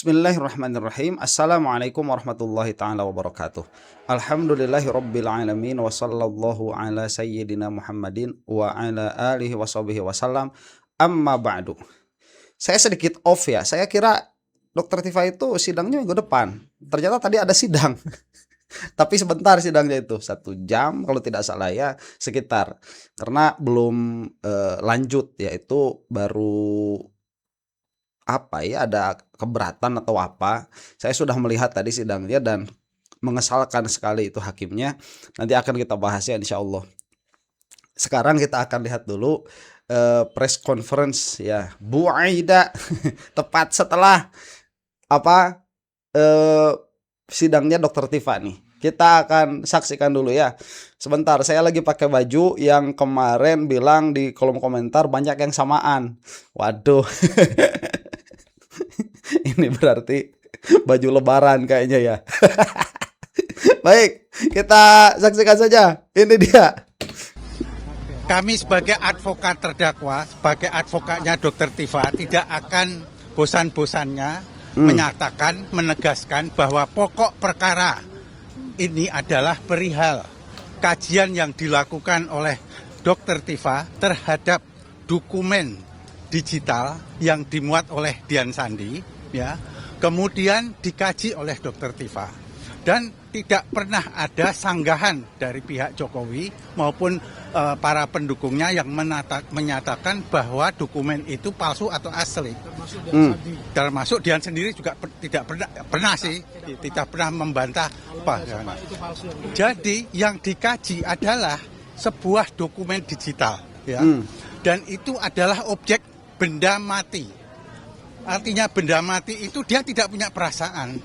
Bismillahirrahmanirrahim. Assalamualaikum warahmatullahi ta'ala wabarakatuh. Alhamdulillahi rabbil alamin. Wa sallallahu ala sayyidina Muhammadin wa ala alihi wa sahbihi wasallam. Amma ba'du. Saya sedikit off ya. Saya kira Dokter Tifa itu sidangnya minggu depan. Ternyata tadi ada sidang. Tapi sebentar sidangnya itu 1 jam kalau tidak salah ya, sekitar. Karena belum lanjut, yaitu baru apa ya, ada keberatan atau apa. Saya sudah melihat tadi sidangnya dan mengesalkan sekali itu hakimnya. Nanti akan kita bahas ya insya Allah. Sekarang kita akan lihat dulu press conference ya Bu Aida tepat setelah apa sidangnya Dokter Tifa nih. Kita akan saksikan dulu ya. Sebentar, saya lagi pakai baju yang kemarin bilang di kolom komentar banyak yang samaan. Waduh. Ini berarti baju lebaran kayaknya ya. Baik, kita saksikan saja. Ini dia. Kami sebagai advokat terdakwa, sebagai advokatnya Dokter Tifa, tidak akan bosan-bosannya menyatakan, menegaskan bahwa pokok perkara ini adalah perihal kajian yang dilakukan oleh Dokter Tifa terhadap dokumen digital yang dimuat oleh Dian Sandi, ya, kemudian dikaji oleh Dokter Tifa, dan tidak pernah ada sanggahan dari pihak Jokowi maupun para pendukungnya yang menyatakan bahwa dokumen itu palsu atau asli. Termasuk Dian sendiri juga tidak pernah sih, tidak pernah membantah apa. Jadi yang dikaji adalah sebuah dokumen digital, ya, dan itu adalah objek benda mati. Artinya benda mati itu dia tidak punya perasaan.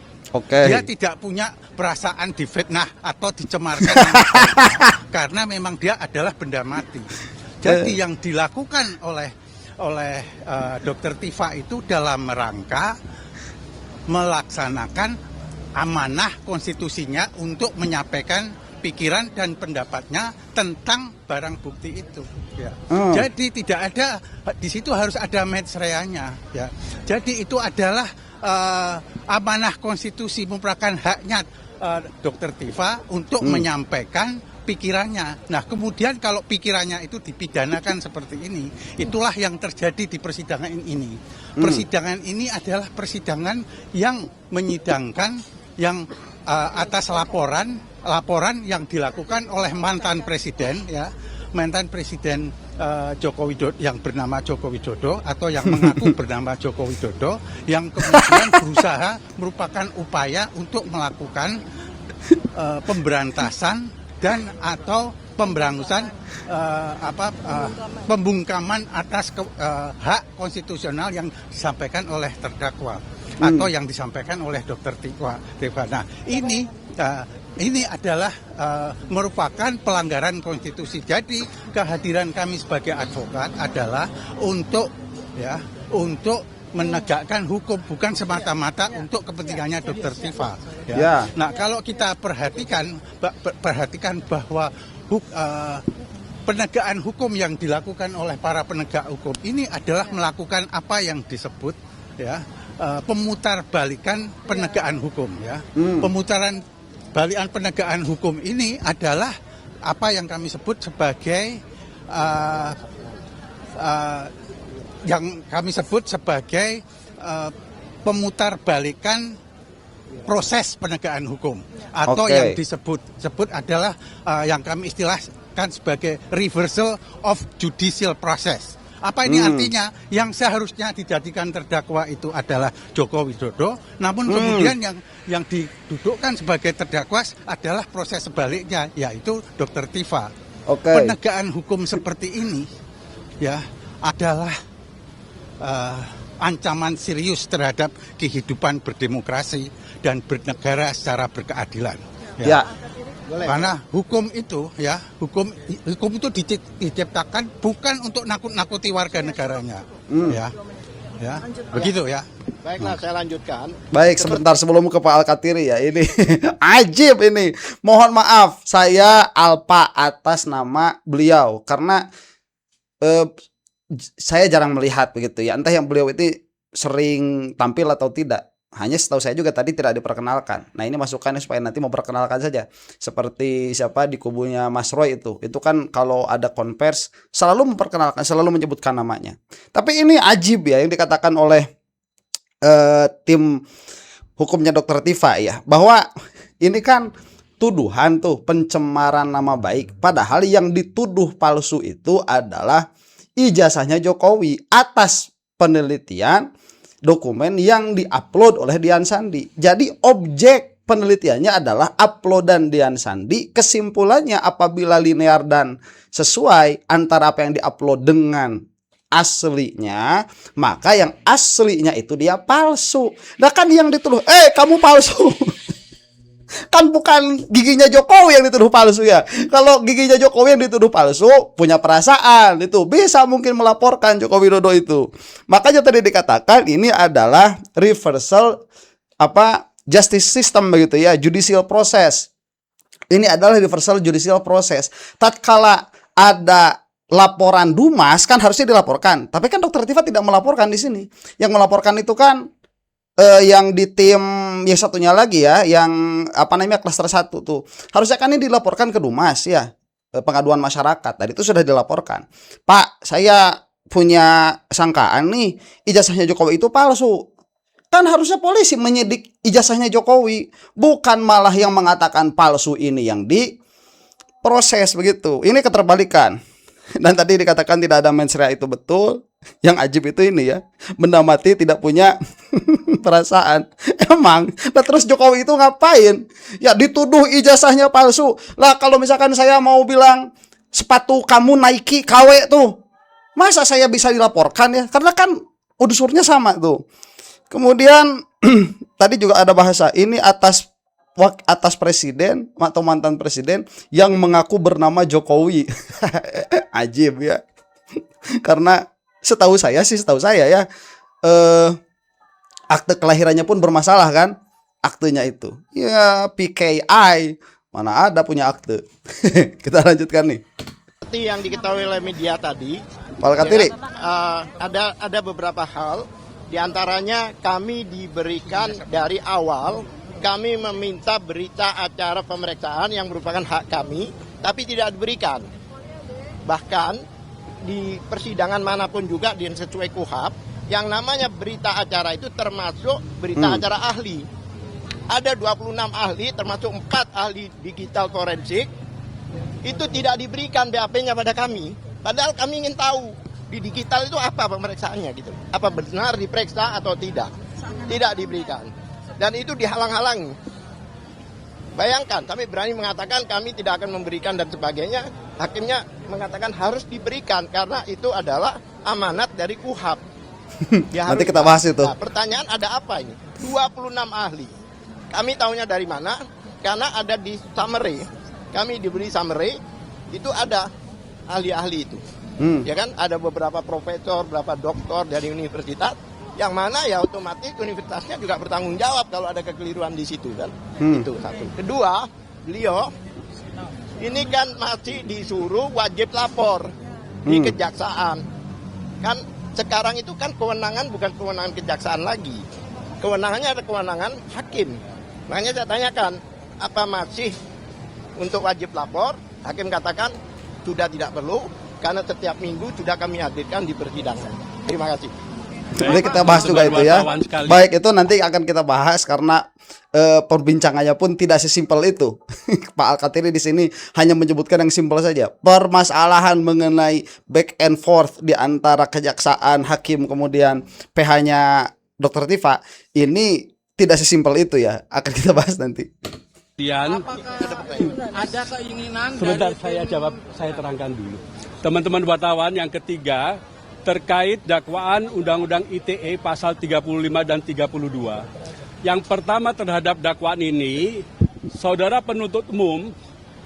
Dia tidak punya perasaan difitnah atau dicemarkan karena memang dia adalah benda mati. Jadi yang dilakukan oleh Dokter Tifa itu dalam rangka melaksanakan amanah konstitusinya untuk menyampaikan pikiran dan pendapatnya tentang barang bukti itu. Ya. Jadi tidak ada di situ harus ada mens reanya. Ya. Jadi itu adalah amanah konstitusi, merupakan haknya Dokter Tifa untuk menyampaikan pikirannya. Nah, kemudian kalau pikirannya itu dipidanakan seperti ini, itulah yang terjadi di persidangan ini. Persidangan ini adalah persidangan yang menyidangkan yang atas laporan yang dilakukan oleh mantan presiden, ya, mantan presiden Joko Widodo yang bernama Joko Widodo atau yang mengaku bernama Joko Widodo, yang kemudian berusaha merupakan upaya untuk melakukan pemberantasan dan atau pemberangusan pembungkaman atas hak konstitusional yang disampaikan oleh terdakwa atau yang disampaikan oleh Dokter Tifa. Nah, ini adalah merupakan pelanggaran konstitusi. Jadi kehadiran kami sebagai advokat adalah untuk menegakkan hukum, bukan semata-mata untuk kepentingannya Dokter Tifa. Ya. Nah, kalau kita perhatikan bahwa penegakan hukum yang dilakukan oleh para penegak hukum ini adalah melakukan apa yang disebut, ya, pemutarbalikan penegakan hukum, ya. Pemutaran balikan penegakan hukum ini adalah apa yang kami sebut sebagai pemutarbalikan proses penegakan hukum atau yang disebut adalah yang kami istilahkan sebagai reversal of judicial process. Apa ini artinya? Yang seharusnya dijadikan terdakwa itu adalah Joko Widodo, namun kemudian yang didudukkan sebagai terdakwa adalah proses sebaliknya, yaitu Dokter Tifa. Penegakan hukum seperti ini, ya, adalah ancaman serius terhadap kehidupan berdemokrasi dan bernegara secara berkeadilan. Ya. Karena hukum itu, ya, hukum itu diciptakan bukan untuk nakut-nakuti warga negaranya, ya, begitu ya. Baiklah, saya lanjutkan. Baik, sebentar sebelum ke Pak Al-Katiri ya, ini ajib ini. Mohon maaf, saya Alpa atas nama beliau karena saya jarang melihat begitu ya. Entah yang beliau itu sering tampil atau tidak. Hanya setahu saya juga tadi tidak diperkenalkan. Nah, ini masukannya supaya nanti memperkenalkan saja. Seperti siapa di kubunya Mas Roy itu kan kalau ada konvers selalu memperkenalkan, selalu menyebutkan namanya. Tapi ini ajib ya yang dikatakan oleh tim hukumnya Dokter Tifa ya, bahwa ini kan tuduhan tuh pencemaran nama baik. Padahal yang dituduh palsu itu adalah ijazahnya Jokowi atas penelitian dokumen yang diupload oleh Dian Sandi. Jadi objek penelitiannya adalah uploadan Dian Sandi. Kesimpulannya apabila linear dan sesuai antara apa yang diupload dengan aslinya, maka yang aslinya itu dia palsu. Nah kan yang dituduh, kamu palsu. Kan bukan giginya Jokowi yang dituduh palsu ya. Kalau giginya Jokowi yang dituduh palsu, punya perasaan itu bisa mungkin melaporkan Joko Widodo itu. Makanya tadi dikatakan ini adalah reversal justice system begitu ya, judicial process. Ini adalah reversal judicial process. Tatkala ada laporan Dumas kan harusnya dilaporkan, tapi kan Dokter Tifa tidak melaporkan di sini. Yang melaporkan itu kan yang di tim yang satunya lagi ya, yang klaster 1 tuh. Harusnya kan ini dilaporkan ke Dumas ya, pengaduan masyarakat. Tadi itu sudah dilaporkan. Pak, saya punya sangkaan nih, ijazahnya Jokowi itu palsu. Kan harusnya polisi menyidik ijazahnya Jokowi, bukan malah yang mengatakan palsu ini yang diproses begitu. Ini keterbalikan. Dan tadi dikatakan tidak ada mens rea, itu betul. Yang ajib itu ini ya, benda mati tidak punya perasaan. Emang. Nah terus Jokowi itu ngapain? Ya dituduh ijazahnya palsu. Lah kalau misalkan saya mau bilang sepatu kamu Nike KW tuh, masa saya bisa dilaporkan ya? Karena kan unsurnya sama tuh. Kemudian tadi juga ada bahasa ini atas presiden atau mantan presiden yang mengaku bernama Jokowi. Ajib ya. Karena setahu saya ya, akte kelahirannya pun bermasalah kan, aktenya itu. Ya PKI mana ada punya akte. Kita lanjutkan nih. Seperti yang diketahui oleh media tadi, Pak Katiri, ada beberapa hal. Di antaranya kami diberikan dari awal, kami meminta berita acara pemeriksaan yang merupakan hak kami, tapi tidak diberikan. Bahkan di persidangan manapun juga di sesuai KUHAP, yang namanya berita acara itu termasuk berita acara ahli. Ada 26 ahli, termasuk 4 ahli digital forensik, itu tidak diberikan BAP-nya pada kami. Padahal kami ingin tahu di digital itu apa pemeriksaannya gitu. Apa benar diperiksa atau tidak. Tidak diberikan. Dan itu dihalang-halangi. Bayangkan, kami berani mengatakan kami tidak akan memberikan dan sebagainya. Hakimnya mengatakan harus diberikan karena itu adalah amanat dari KUHAP. Nanti kita bahas itu. Nah, pertanyaan ada apa ini? 26 ahli. Kami tahunya dari mana? Karena ada di summary. Kami diberi summary, itu ada ahli-ahli itu. Ya kan, ada beberapa profesor, beberapa doktor dari universitas, yang mana ya otomatis universitasnya juga bertanggung jawab kalau ada kekeliruan di situ kan. Itu satu. Kedua, beliau ini kan masih disuruh wajib lapor di kejaksaan. Kan sekarang itu kan kewenangan bukan kewenangan kejaksaan lagi. Kewenangannya ada kewenangan hakim. Makanya saya tanyakan, apa masih untuk wajib lapor? Hakim katakan sudah tidak perlu karena setiap minggu sudah kami hadirkan di persidangan. Terima kasih. Nanti kita bahas juga itu ya. Baik, itu nanti akan kita bahas karena perbincangannya pun tidak sesimpel itu. Pak Al-Katiri di sini hanya menyebutkan yang simpel saja. Permasalahan mengenai back and forth di antara kejaksaan, hakim, kemudian PH-nya Dokter Tifa ini tidak sesimpel itu ya. Akan kita bahas nanti. Ada keinginan sebentar saya jawab, saya terangkan dulu. Teman-teman wartawan, yang ketiga terkait dakwaan Undang-Undang ITE pasal 35 dan 32. Yang pertama terhadap dakwaan ini, saudara penuntut umum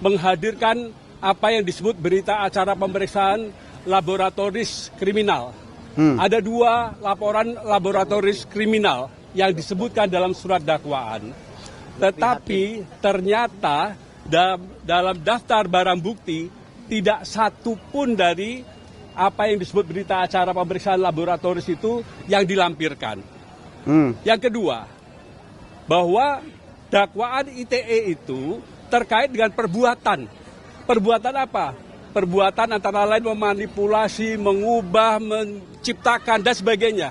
menghadirkan apa yang disebut berita acara pemeriksaan laboratoris kriminal. Ada 2 laporan laboratoris kriminal yang disebutkan dalam surat dakwaan. Tetapi ternyata dalam daftar barang bukti tidak satu pun dari apa yang disebut berita acara pemeriksaan laboratoris itu yang dilampirkan. Yang kedua, bahwa dakwaan ITE itu terkait dengan perbuatan. Perbuatan apa? Perbuatan antara lain memanipulasi, mengubah, menciptakan, dan sebagainya.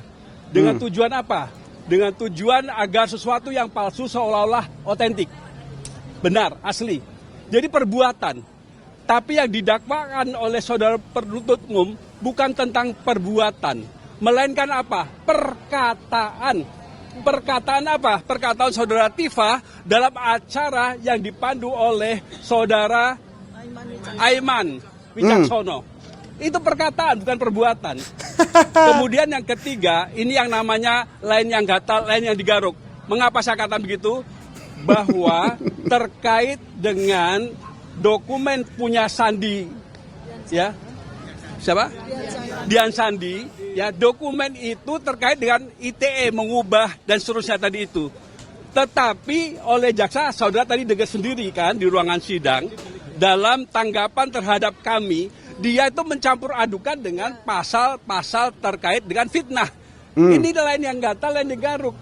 Dengan tujuan apa? Dengan tujuan agar sesuatu yang palsu seolah-olah otentik. Benar, asli. Jadi perbuatan. Tapi yang didakwakan oleh saudara penuntut umum bukan tentang perbuatan. Melainkan apa? Perkataan. Perkataan apa? Perkataan saudara Tifa dalam acara yang dipandu oleh saudara Aiman Wicaksono. Itu perkataan, bukan perbuatan. Kemudian yang ketiga, ini yang namanya lain yang gatal, lain yang digaruk. Mengapa saya katakan begitu? Bahwa terkait dengan dokumen punya Sandi, ya, siapa? Dian Sandi, ya, dokumen itu terkait dengan ITE mengubah dan seterusnya tadi itu. Tetapi oleh jaksa, saudara tadi dengar sendiri kan di ruangan sidang, dalam tanggapan terhadap kami, dia itu mencampur adukan dengan pasal-pasal terkait dengan fitnah. Ini lain yang gatal, lain digaruk.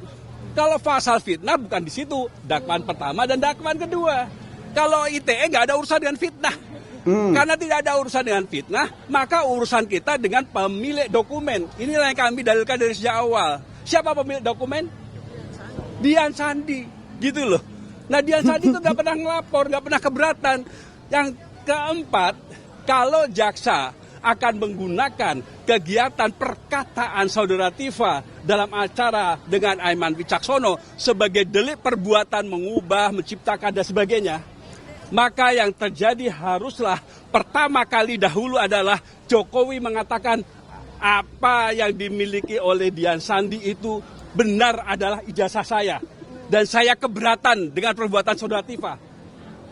Kalau pasal fitnah bukan di situ, dakwaan pertama dan dakwaan kedua. Kalau ITE nggak ada urusan dengan fitnah. Karena tidak ada urusan dengan fitnah, maka urusan kita dengan pemilik dokumen. Inilah yang kami dalilkan dari sejak awal. Siapa pemilik dokumen? Dian Sandi, gitu loh. Nah, Dian Sandi itu nggak pernah ngelapor, nggak pernah keberatan. Yang keempat, kalau jaksa akan menggunakan kegiatan perkataan saudara Tifa dalam acara dengan Aiman Wicaksono sebagai delik perbuatan mengubah, menciptakan dan sebagainya, maka yang terjadi haruslah pertama kali dahulu adalah Jokowi mengatakan apa yang dimiliki oleh Dian Sandi itu benar adalah ijazah saya. Dan saya keberatan dengan perbuatan saudara Tifa.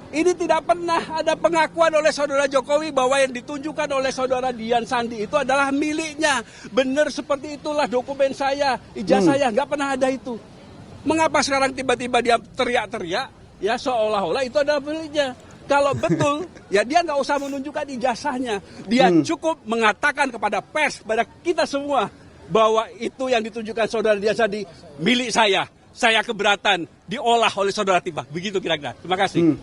Ini tidak pernah ada pengakuan oleh saudara Jokowi bahwa yang ditunjukkan oleh saudara Dian Sandi itu adalah miliknya. Benar seperti itulah dokumen saya, ijazah saya, nggak pernah ada itu. Mengapa sekarang tiba-tiba dia teriak-teriak, ya seolah-olah itu adalah miliknya. Kalau betul, ya dia nggak usah menunjukkan ijazahnya. Dia cukup mengatakan kepada pers, pada kita semua, bahwa itu yang ditunjukkan saudara Dian Sandi milik saya. Saya keberatan diolah oleh saudara Tifa. Begitu kira-kira. Terima kasih.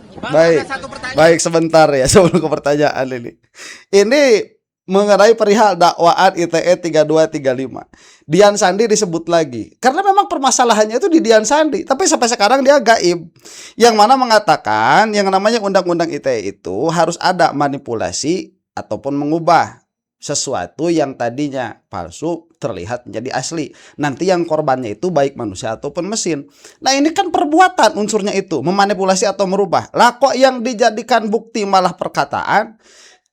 Baik sebentar ya sebelum ke pertanyaan ini. Ini mengenai perihal dakwaan ITE 3235. Dian Sandi disebut lagi. Karena memang permasalahannya itu di Dian Sandi. Tapi sampai sekarang dia gaib. Yang mana mengatakan yang namanya undang-undang ITE itu harus ada manipulasi ataupun mengubah sesuatu yang tadinya palsu terlihat menjadi asli. Nanti yang korbannya itu baik manusia ataupun mesin. Nah ini kan perbuatan unsurnya itu, memanipulasi atau merubah. Lah kok yang dijadikan bukti malah perkataan?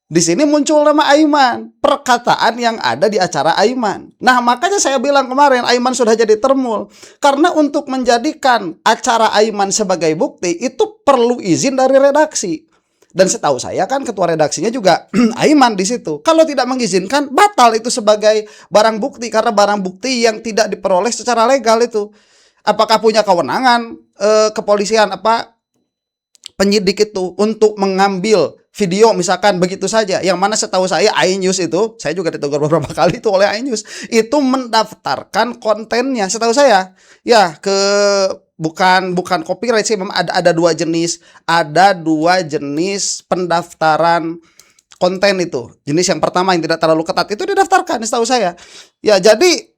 Di sini muncul nama Aiman, perkataan yang ada di acara Aiman. Nah makanya saya bilang kemarin Aiman sudah jadi termul. Karena untuk menjadikan acara Aiman sebagai bukti itu perlu izin dari redaksi. Dan setahu saya kan ketua redaksinya juga Aiman di situ. Kalau tidak mengizinkan, batal itu sebagai barang bukti karena barang bukti yang tidak diperoleh secara legal itu. Apakah punya kewenangan kepolisian penyidik itu untuk mengambil video misalkan begitu saja, yang mana setahu saya iNews itu, saya juga ditegur beberapa kali itu oleh iNews, itu mendaftarkan kontennya setahu saya ya ke bukan copyright sih, memang ada dua jenis pendaftaran konten itu. Jenis yang pertama yang tidak terlalu ketat itu didaftarkan setahu saya. Ya jadi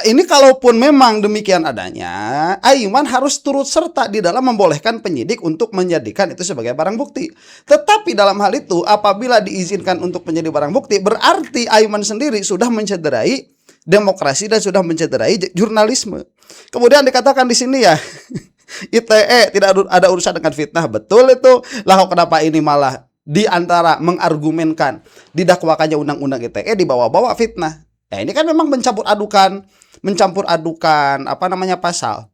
ini kalaupun memang demikian adanya, Aiman harus turut serta di dalam membolehkan penyidik untuk menjadikan itu sebagai barang bukti. Tetapi dalam hal itu apabila diizinkan untuk menjadi barang bukti, berarti Aiman sendiri sudah mencederai demokrasi dan sudah mencederai jurnalisme. Kemudian dikatakan di sini ya, ITE tidak ada urusan dengan fitnah. Betul itu. Lah kenapa ini malah diantara mengargumenkan didakwakannya undang-undang ITE dibawa-bawa fitnah? Ya ini kan memang mencampur adukan pasal.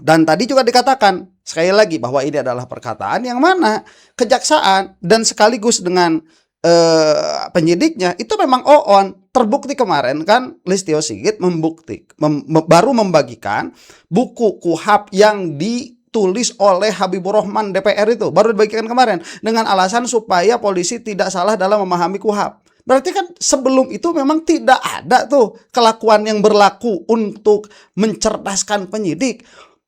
Dan tadi juga dikatakan sekali lagi bahwa ini adalah perkataan yang mana kejaksaan dan sekaligus dengan penyidiknya itu memang terbukti kemarin kan Listio Sigit baru membagikan buku KUHAP yang ditulis oleh Habibur Rahman DPR itu baru dibagikan kemarin dengan alasan supaya polisi tidak salah dalam memahami KUHAP. Berarti kan sebelum itu memang tidak ada tuh kelakuan yang berlaku untuk mencerdaskan penyidik.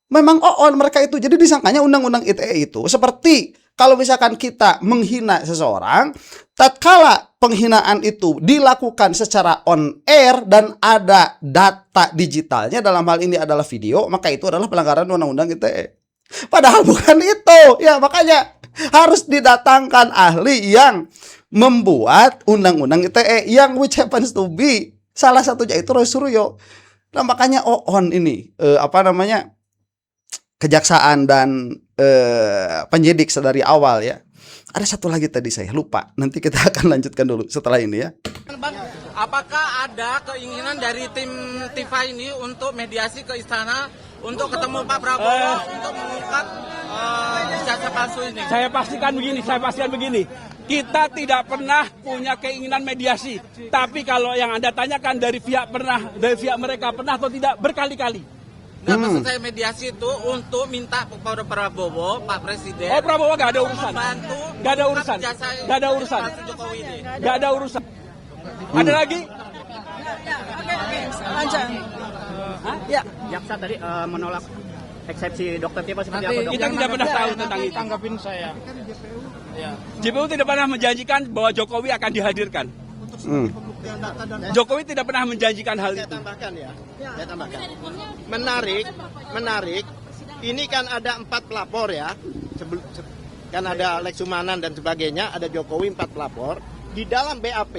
Memang mereka itu. Jadi disangkanya undang-undang ITE itu seperti kalau misalkan kita menghina seseorang, tatkala penghinaan itu dilakukan secara on air dan ada data digitalnya, dalam hal ini adalah video, maka itu adalah pelanggaran undang-undang ITE. Padahal bukan itu. Ya, makanya harus didatangkan ahli yang membuat undang-undang ITE yang which happens to be salah satunya itu Roy Suryo. Nah, makanya ini kejaksaan dan penyidik dari awal ya. Ada satu lagi tadi saya lupa. Nanti kita akan lanjutkan dulu setelah ini ya. Bang, apakah ada keinginan dari tim Tifa ini untuk mediasi ke istana untuk ketemu Pak Prabowo untuk mengungkap ijazah palsu ini? Saya pastikan begini. Kita tidak pernah punya keinginan mediasi. Tapi kalau yang Anda tanyakan dari pihak mereka pernah atau tidak, berkali-kali. Nah, maksud saya mediasi itu untuk minta kepada Prabowo, Pak Presiden. Oh, Prabowo gak ada urusan. Gak ada urusan. Gak ada urusan. Ada lagi? Lanjut. Ya. Jaksa tadi menolak eksepsi dokter Tifa seperti apa, Dok? Kita tidak pernah tahu tentang itu. Tanggapin saya. Ya. JPU tidak pernah menjanjikan bahwa Jokowi akan dihadirkan. Jokowi tidak pernah menjanjikan hal itu. Saya tambahkan. Menarik. Ini kan ada 4 pelapor ya. Kan ada Lex Sumanan dan sebagainya, ada Jokowi 4 pelapor. Di dalam BAP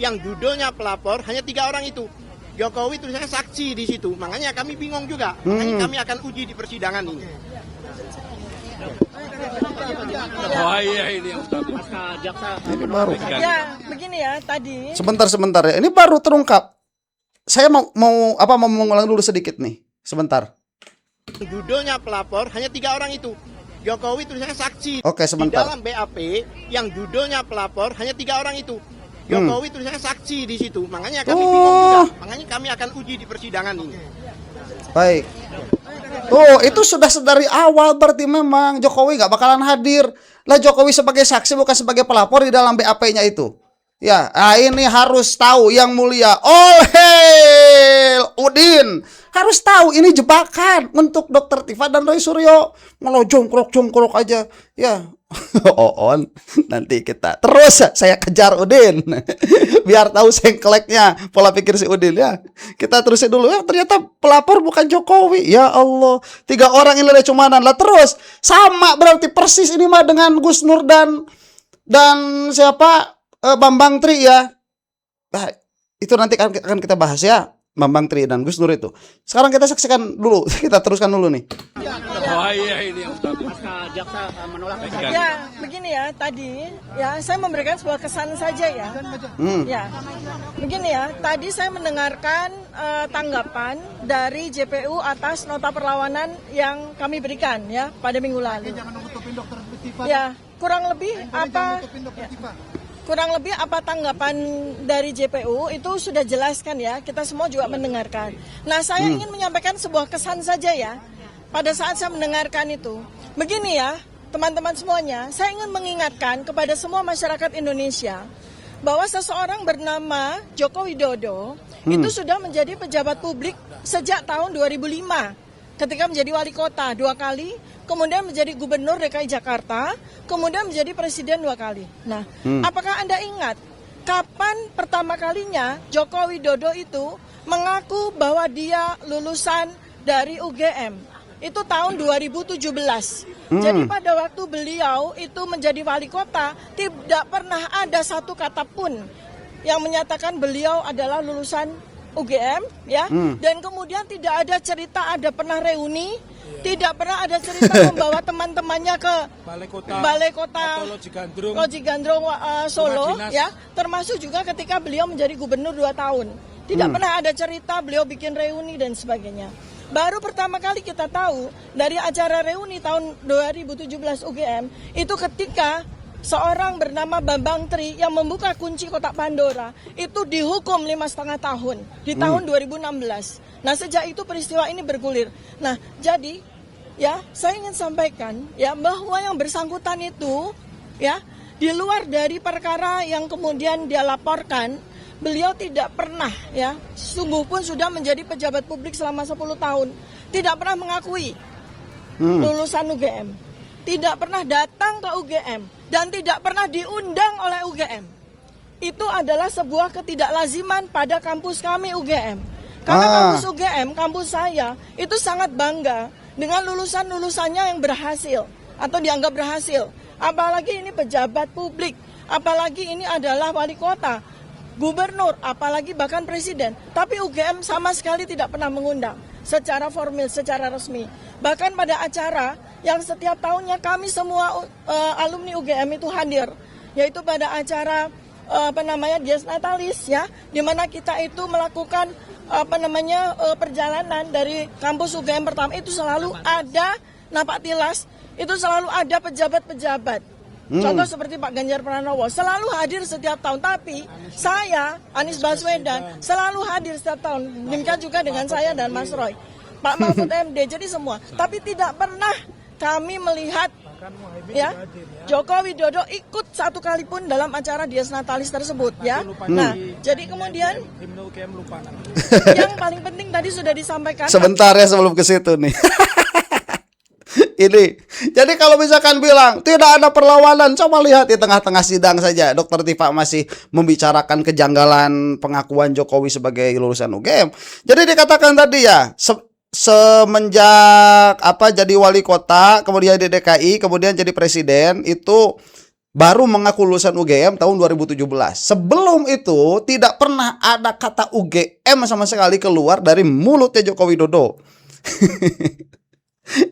yang judulnya pelapor hanya 3 orang itu. Jokowi tulisannya saksi di situ. Makanya kami bingung juga. Makanya kami akan uji di persidangan ini. Oh iya, ini yang jaksa Ini baru. Ya, begini ya tadi. Sebentar ya. Ini baru terungkap. Saya mau mengulang dulu sedikit nih. Sebentar. Judulnya pelapor hanya 3 orang itu. Jokowi tulisannya saksi. Oke, sebentar. Di dalam BAP yang judulnya pelapor hanya 3 orang itu. Jokowi tulisannya saksi di situ. Makanya kami bingung juga. Makanya kami akan uji di persidangan ini. Baik. Itu sudah dari awal berarti memang Jokowi nggak bakalan hadir. Lah Jokowi sebagai saksi bukan sebagai pelapor di dalam BAP-nya itu. Ya, ini harus tahu Yang Mulia Udin harus tahu ini jebakan untuk Dr. Tifa dan Roy Suryo. Malah jongkrok aja. Ya. Nanti kita terus saya kejar Udin. Biar tahu sengkleknya pola pikir si Udin ya. Kita terusin dulu ya. Ternyata pelapor bukan Jokowi. Ya Allah. 3 orang ini cumanan lah terus. Sama berarti persis ini mah dengan Gus Nur dan siapa? Bambang Tri ya. Nah, itu nanti akan kita bahas ya. Bambang Tri dan Gus Nur itu. Sekarang kita saksikan dulu. Kita teruskan dulu nih. Oh iya, ini yang jaksa menolak. Ya, begini ya tadi. Ya, saya memberikan sebuah kesan saja ya. Ya, begini ya. Tadi saya mendengarkan tanggapan dari JPU atas nota perlawanan yang kami berikan ya pada minggu lalu. Ya, kurang lebih apa tanggapan dari JPU itu sudah jelaskan ya, kita semua juga mendengarkan. Nah, saya ingin menyampaikan sebuah kesan saja ya, pada saat saya mendengarkan itu. Begini ya, teman-teman semuanya, saya ingin mengingatkan kepada semua masyarakat Indonesia, bahwa seseorang bernama Joko Widodo itu sudah menjadi pejabat publik sejak tahun 2005. Ketika menjadi wali kota 2 kali, kemudian menjadi gubernur DKI Jakarta, kemudian menjadi presiden 2 kali. Nah, apakah Anda ingat kapan pertama kalinya Joko Widodo itu mengaku bahwa dia lulusan dari UGM? Itu tahun 2017. Jadi pada waktu beliau itu menjadi wali kota, tidak pernah ada satu kata pun yang menyatakan beliau adalah lulusan UGM ya, dan kemudian tidak ada cerita ada pernah reuni, tidak pernah ada cerita membawa teman-temannya ke Balai Kota Loji Gandrung Solo ya, termasuk juga ketika beliau menjadi gubernur 2 tahun. Tidak pernah ada cerita beliau bikin reuni dan sebagainya. Baru pertama kali kita tahu dari acara reuni tahun 2017 UGM itu ketika seorang bernama Bambang Tri yang membuka kunci kotak Pandora itu dihukum 5,5 tahun di tahun 2016. Nah, sejak itu peristiwa ini bergulir. Nah, jadi ya saya ingin sampaikan ya bahwa yang bersangkutan itu ya di luar dari perkara yang kemudian dia laporkan, beliau tidak pernah ya sungguh pun sudah menjadi pejabat publik selama 10 tahun tidak pernah mengakui lulusan UGM. Tidak pernah datang ke UGM dan tidak pernah diundang oleh UGM. Itu adalah sebuah ketidaklaziman pada kampus kami UGM. Karena kampus UGM, kampus saya, itu sangat bangga dengan lulusan-lulusannya yang berhasil atau dianggap berhasil. Apalagi ini pejabat publik, apalagi ini adalah wali kota, gubernur, apalagi bahkan presiden. Tapi UGM sama sekali tidak pernah mengundang secara formal, secara resmi. Bahkan pada acara yang setiap tahunnya kami semua alumni UGM itu hadir, yaitu pada acara Dies Natalis, ya, di mana kita itu melakukan perjalanan dari kampus UGM pertama, itu selalu ada napak tilas, itu selalu ada pejabat-pejabat. Contoh seperti Pak Ganjar Pranowo selalu hadir setiap tahun, tapi saya, Anies Baswedan, selalu hadir setiap tahun. Demikian juga dengan saya dan Mas Roy, Pak Mahfud MD, jadi semua. Tapi tidak pernah kami melihat ya Joko Widodo ikut satu kali pun dalam acara Dies Natalis tersebut, ya. Nah, jadi kemudian yang paling penting tadi sudah disampaikan. Sebentar ya sebelum ke situ nih. Ini, jadi kalau misalkan bilang tidak ada perlawanan, coba lihat di tengah-tengah sidang saja, Dr. Tifa masih membicarakan kejanggalan pengakuan Jokowi sebagai lulusan UGM. Jadi dikatakan tadi ya, semenjak jadi wali kota, kemudian di DKI, kemudian jadi presiden, itu baru mengaku lulusan UGM tahun 2017. Sebelum itu tidak pernah ada kata UGM sama sekali keluar dari mulutnya Joko Widodo.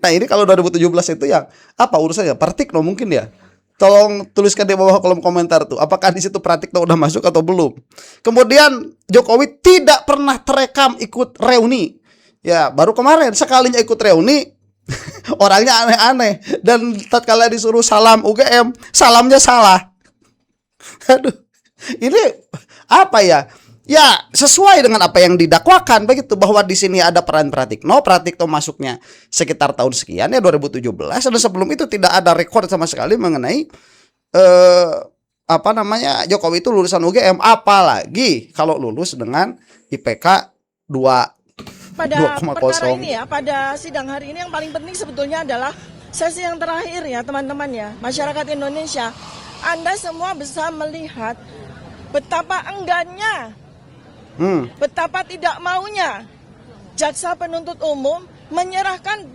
Nah ini kalau 2017 itu yang apa urusannya? Pratikno mungkin ya. Tolong tuliskan di bawah kolom komentar tuh, apakah di situ Pratikno udah masuk atau belum. Kemudian Jokowi tidak pernah terekam ikut reuni. Ya, baru kemarin sekalinya ikut reuni, orangnya aneh-aneh, dan tatkala disuruh salam UGM, salamnya salah. Aduh, ini apa ya? Ya, sesuai dengan apa yang didakwakan begitu, bahwa di sini ada peran Pratikno. Pratikno masuknya sekitar tahun sekian ya 2017, dan sebelum itu tidak ada rekor sama sekali mengenai Jokowi itu lulusan UGM, apalagi kalau lulus dengan IPK 2. Pada perkara ini ya, pada sidang hari ini yang paling penting sebetulnya adalah sesi yang terakhir ya teman-teman ya, masyarakat Indonesia. Anda semua bisa melihat betapa enggannya, betapa tidak maunya jaksa penuntut umum menyerahkan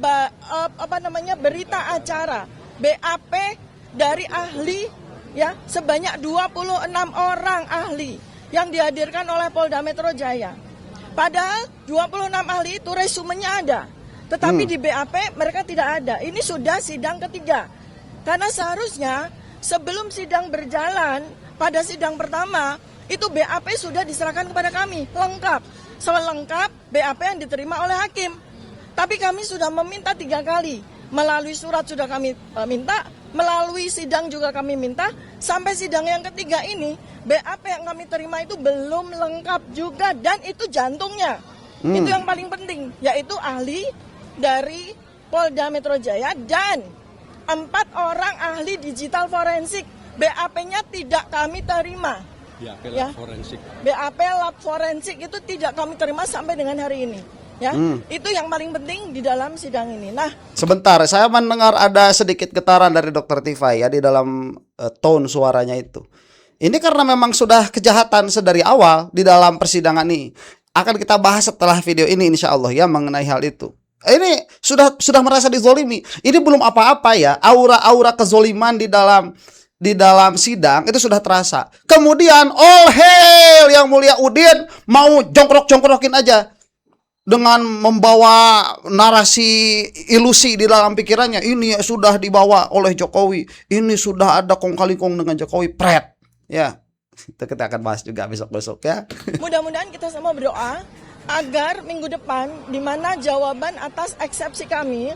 berita acara BAP dari ahli ya, sebanyak 26 orang ahli yang dihadirkan oleh Polda Metro Jaya. Padahal 26 ahli itu resumenya ada, tetapi di BAP mereka tidak ada. Ini sudah sidang ketiga. Karena seharusnya sebelum sidang berjalan, pada sidang pertama itu BAP sudah diserahkan kepada kami lengkap, selengkap BAP yang diterima oleh hakim. Tapi kami sudah meminta 3 kali, melalui surat sudah kami minta, melalui sidang juga kami minta. Sampai sidang yang ketiga ini BAP yang kami terima itu belum lengkap juga, dan itu jantungnya. Itu yang paling penting, yaitu ahli dari Polda Metro Jaya dan 4 orang ahli digital forensik. BAP-nya tidak kami terima. Ya, forensik. BAP lab forensik itu tidak kami terima sampai dengan hari ini. Ya, itu yang paling penting di dalam sidang ini. Nah, sebentar, saya mendengar ada sedikit getaran dari Dr. Tifa ya di dalam tone suaranya itu. Ini karena memang sudah kejahatan sedari awal di dalam persidangan ini. Akan kita bahas setelah video ini insya Allah ya mengenai hal itu. Ini sudah merasa dizolimi. Ini belum apa-apa ya, aura-aura kezoliman di dalam sidang itu sudah terasa. Kemudian all hail yang mulia Udin mau jongkrok-jongkrokin aja dengan membawa narasi ilusi di dalam pikirannya. Ini sudah dibawa oleh Jokowi. Ini sudah ada kong kali kong dengan Jokowi, pret. Ya, itu kita akan bahas juga besok-besok ya. Mudah-mudahan kita semua berdoa agar minggu depan di mana jawaban atas eksepsi kami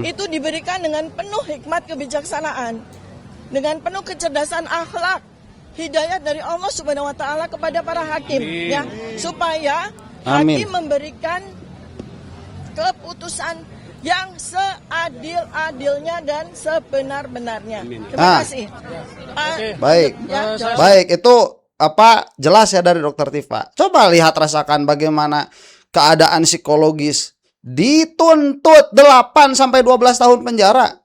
itu diberikan dengan penuh hikmat kebijaksanaan, dengan penuh kecerdasan akhlak, hidayah dari Allah Subhanahu wa taala kepada para hakim. Amin. Ya, supaya hakim memberikan keputusan yang seadil-adilnya dan sebenar-benarnya. Terima kasih. Baik. Baik, itu jelas ya dari Dr. Tifa. Coba lihat, rasakan bagaimana keadaan psikologis dituntut 8 sampai 12 tahun penjara.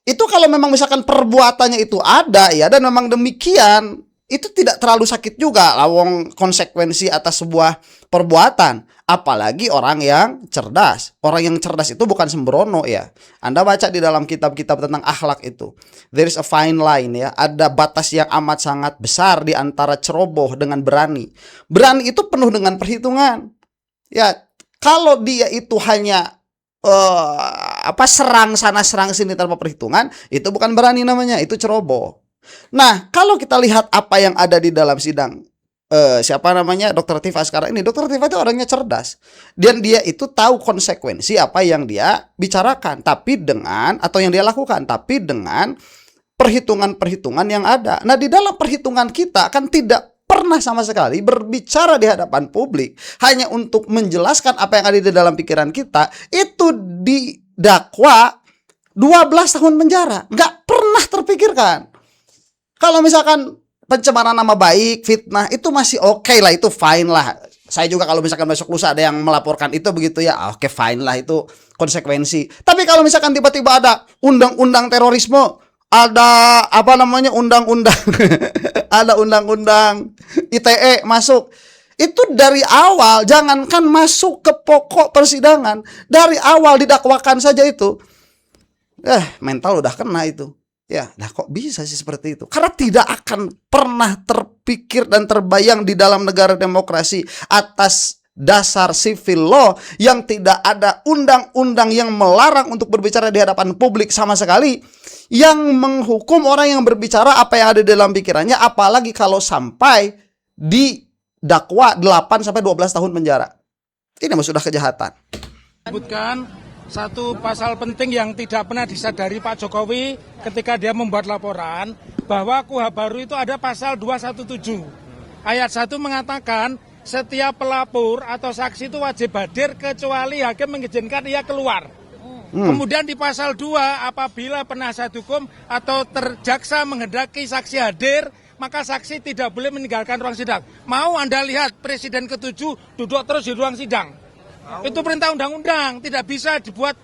Itu kalau memang misalkan perbuatannya itu ada ya, dan memang demikian, itu tidak terlalu sakit juga lawang konsekuensi atas sebuah perbuatan. Apalagi orang yang cerdas. Orang yang cerdas itu bukan sembrono ya. Anda baca di dalam kitab-kitab tentang akhlak itu, there is a fine line ya. Ada batas yang amat sangat besar di antara ceroboh dengan berani. Berani itu penuh dengan perhitungan. Ya, kalau dia itu hanya serang sana serang sini tanpa perhitungan, itu bukan berani namanya, itu ceroboh. Nah, kalau kita lihat apa yang ada di dalam sidang Dr. Tifa sekarang ini, Dr. Tifa itu orangnya cerdas, dan dia itu tahu konsekuensi apa yang dia bicarakan, atau yang dia lakukan, tapi dengan perhitungan-perhitungan yang ada. Nah, di dalam perhitungan kita kan tidak pernah sama sekali berbicara di hadapan publik hanya untuk menjelaskan apa yang ada di dalam pikiran kita. Itu didakwa 12 tahun penjara. Nggak pernah terpikirkan. Kalau misalkan pencemaran nama baik, fitnah, itu masih oke lah, itu fine lah. Saya juga kalau misalkan besok lusa ada yang melaporkan itu begitu ya, oke fine lah, itu konsekuensi. Tapi kalau misalkan tiba-tiba ada undang-undang terorisme, ada undang-undang ada undang-undang ITE masuk, itu dari awal, jangankan masuk ke pokok persidangan, dari awal didakwakan saja itu mental udah kena itu ya. Nah, kok bisa sih seperti itu? Karena tidak akan pernah terpikir dan terbayang di dalam negara demokrasi atas dasar civil law yang tidak ada undang-undang yang melarang untuk berbicara di hadapan publik sama sekali, yang menghukum orang yang berbicara apa yang ada di dalam pikirannya, apalagi kalau sampai didakwa 8 sampai 12 tahun penjara. Ini sudah kejahatan. Sebutkan satu pasal penting yang tidak pernah disadari Pak Jokowi ketika dia membuat laporan, bahwa KUHP baru itu ada pasal 217. Ayat 1 mengatakan setiap pelapor atau saksi itu wajib hadir kecuali hakim mengizinkan ia keluar. Kemudian di pasal 2, apabila penasihat hukum atau terjaksa menghendaki saksi hadir, maka saksi tidak boleh meninggalkan ruang sidang. Mau Anda lihat Presiden ke-7 duduk terus di ruang sidang? Itu perintah undang-undang, tidak bisa dibuat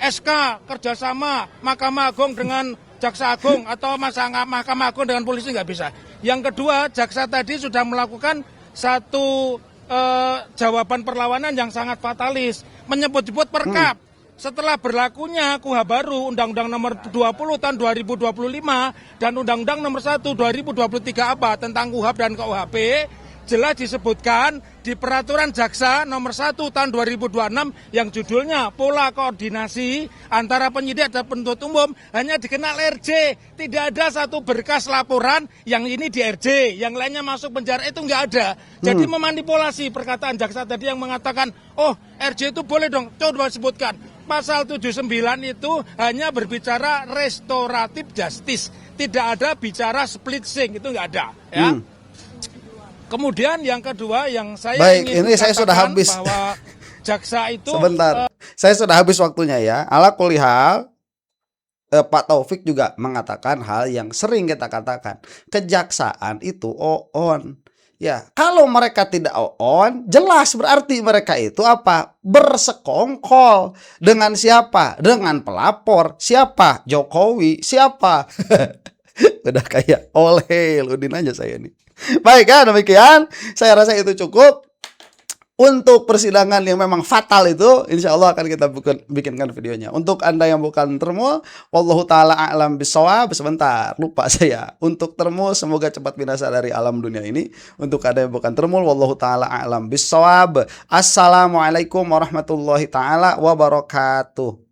SK kerjasama Mahkamah Agung dengan Jaksa Agung atau Mahkamah Agung dengan polisi, nggak bisa. Yang kedua, jaksa tadi sudah melakukan satu jawaban perlawanan yang sangat fatalis, menyebut-nyebut perkap. Setelah berlakunya KUHP baru, Undang-Undang Nomor 20 tahun 2025 dan Undang-Undang Nomor 1 2023 apa tentang KUHP dan KUHP, jelas disebutkan di Peraturan Jaksa Nomor 1 tahun 2026 yang judulnya Pola Koordinasi antara penyidik dan penuntut umum hanya dikenal RJ. Tidak ada satu berkas laporan yang ini di RJ, yang lainnya masuk penjara, itu nggak ada. Jadi memanipulasi perkataan jaksa tadi yang mengatakan, oh RJ itu boleh dong, coba sebutkan. Pasal 79 itu hanya berbicara restoratif justice, tidak ada bicara split sing, itu nggak ada ya. Kemudian yang kedua yang saya ingin ini saya sudah habis bahwa jaksa itu sebentar, saya sudah habis waktunya ya. Ala kulihal, Pak Taufik juga mengatakan hal yang sering kita katakan, kejaksaan itu on. Ya, kalau mereka tidak on, jelas berarti mereka itu apa? Bersekongkol dengan siapa? Dengan pelapor. Siapa? Jokowi. Siapa? Udah kayak oleh Udin aja saya nih. Baik ya, demikian. Saya rasa itu cukup. Untuk persidangan yang memang fatal itu, insya Allah akan kita bikinkan videonya. Untuk Anda yang bukan termul, wallahu ta'ala a'lam bisawab. Sebentar, lupa saya. Untuk termul, semoga cepat binasa dari alam dunia ini. Untuk Anda yang bukan termul, wallahu ta'ala a'lam bisawab. Assalamualaikum warahmatullahi ta'ala wabarakatuh.